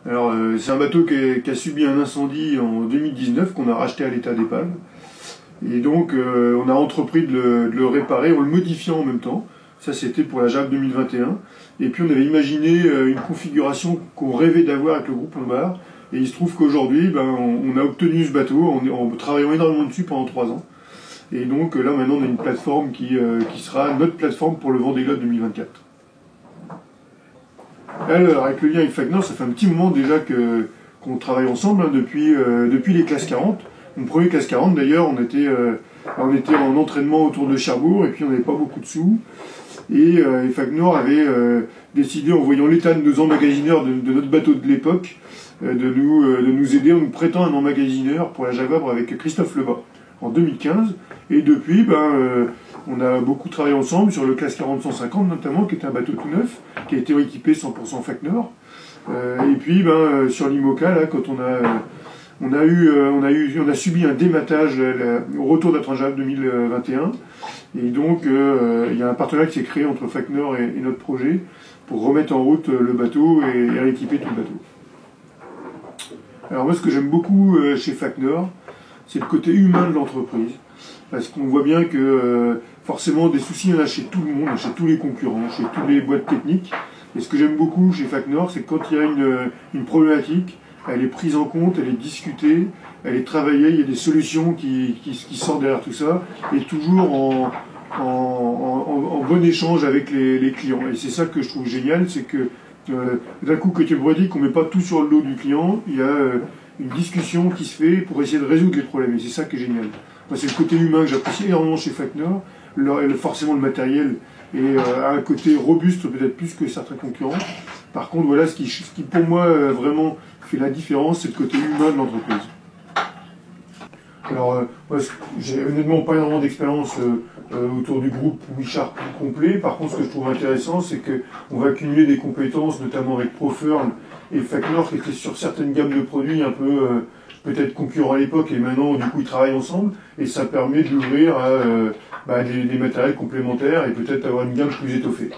Alors, c'est un bateau qui a subi un incendie en 2019, qu'on a racheté à l'état d'épave. Et donc, on a entrepris de le réparer en le modifiant en même temps. Ça, c'était pour la JAB 2021. Et puis, on avait imaginé une configuration qu'on rêvait d'avoir avec le groupe Lombard. Et il se trouve qu'aujourd'hui, on a obtenu ce bateau en travaillant énormément dessus pendant 3 ans. Et donc, là, maintenant, on a une plateforme qui sera notre plateforme pour le Vendée Globe 2024. Alors, avec le lien avec Fagner, ça fait un petit moment déjà qu'on travaille ensemble, depuis les classes 40. Mon premier classe 40, d'ailleurs, on était en entraînement autour de Cherbourg, et puis on n'avait pas beaucoup de sous. Et Fagner avait décidé, en voyant l'état de nos emmagasineurs de notre bateau de l'époque, de nous aider en nous prêtant un emmagasineur pour la Jacques Vabre avec Christophe Lebas en 2015. Et depuis, on a beaucoup travaillé ensemble sur le classe 40-150 notamment, qui est un bateau tout neuf, qui a été équipé 100% Fagner. Et puis, sur l'IMOCA, là, quand on a subi un dématage au retour de la Transjab 2021. Et donc, il y a un partenariat qui s'est créé entre Fagner et notre projet pour remettre en route le bateau et rééquiper tout le bateau. Alors moi, ce que j'aime beaucoup chez Fagner, c'est le côté humain de l'entreprise. Parce qu'on voit bien que forcément des soucis, il y en a chez tout le monde, chez tous les concurrents, chez toutes les boîtes techniques. Et ce que j'aime beaucoup chez Fagner, c'est que quand il y a une problématique, elle est prise en compte, elle est discutée, elle est travaillée, il y a des solutions qui sortent derrière tout ça, et toujours en bon échange avec les clients. Et c'est ça que je trouve génial, c'est que d'un coup, côté Brody, on ne met pas tout sur le dos du client, il y a une discussion qui se fait pour essayer de résoudre les problèmes, et c'est ça qui est génial. Moi, c'est le côté humain que j'apprécie énormément chez Fagner, forcément le matériel a un côté robuste peut-être plus que certains concurrents. Par contre, voilà, ce qui pour moi vraiment fait la différence, c'est le côté humain de l'entreprise. Alors, moi, j'ai honnêtement pas énormément d'expérience autour du groupe Wishart complet. Par contre, ce que je trouve intéressant, c'est qu'on va accumuler des compétences, notamment avec Profurn et Fagner, qui étaient sur certaines gammes de produits un peu peut-être concurrents à l'époque, et maintenant, du coup, ils travaillent ensemble, et ça permet d'ouvrir à des matériels complémentaires et peut-être avoir une gamme plus étoffée.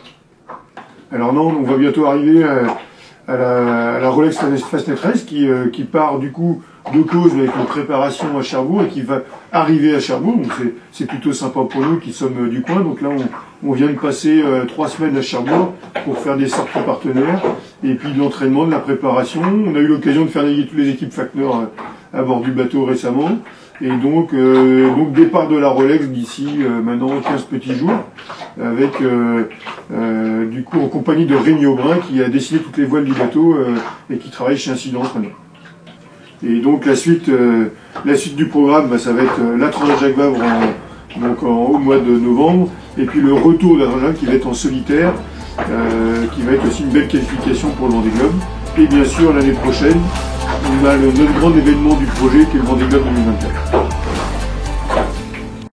Alors non, on va bientôt arriver à la Rolex Fastnet Race qui part du coup de Causes avec une préparation à Cherbourg et qui va arriver à Cherbourg. Donc c'est plutôt sympa pour nous qui sommes du coin. Donc là on vient de passer 3 semaines à Cherbourg pour faire des sorties partenaires et puis de l'entraînement, de la préparation. On a eu l'occasion de faire naviguer toutes les équipes Fagner à bord du bateau récemment. Et donc départ de la Rolex d'ici maintenant 15 petits jours, avec du coup en compagnie de Rémi Aubrin qui a dessiné toutes les voiles du bateau et qui travaille chez Incidence maintenant. Et donc la suite du programme, ça va être la Transjab Jacques Vabre au mois de novembre, et puis le retour de la Transjab qui va être en solitaire, qui va être aussi une belle qualification pour le Vendée Globe. Et bien sûr l'année prochaine, on a notre grand événement du projet qui est le Vendée Globe 2024.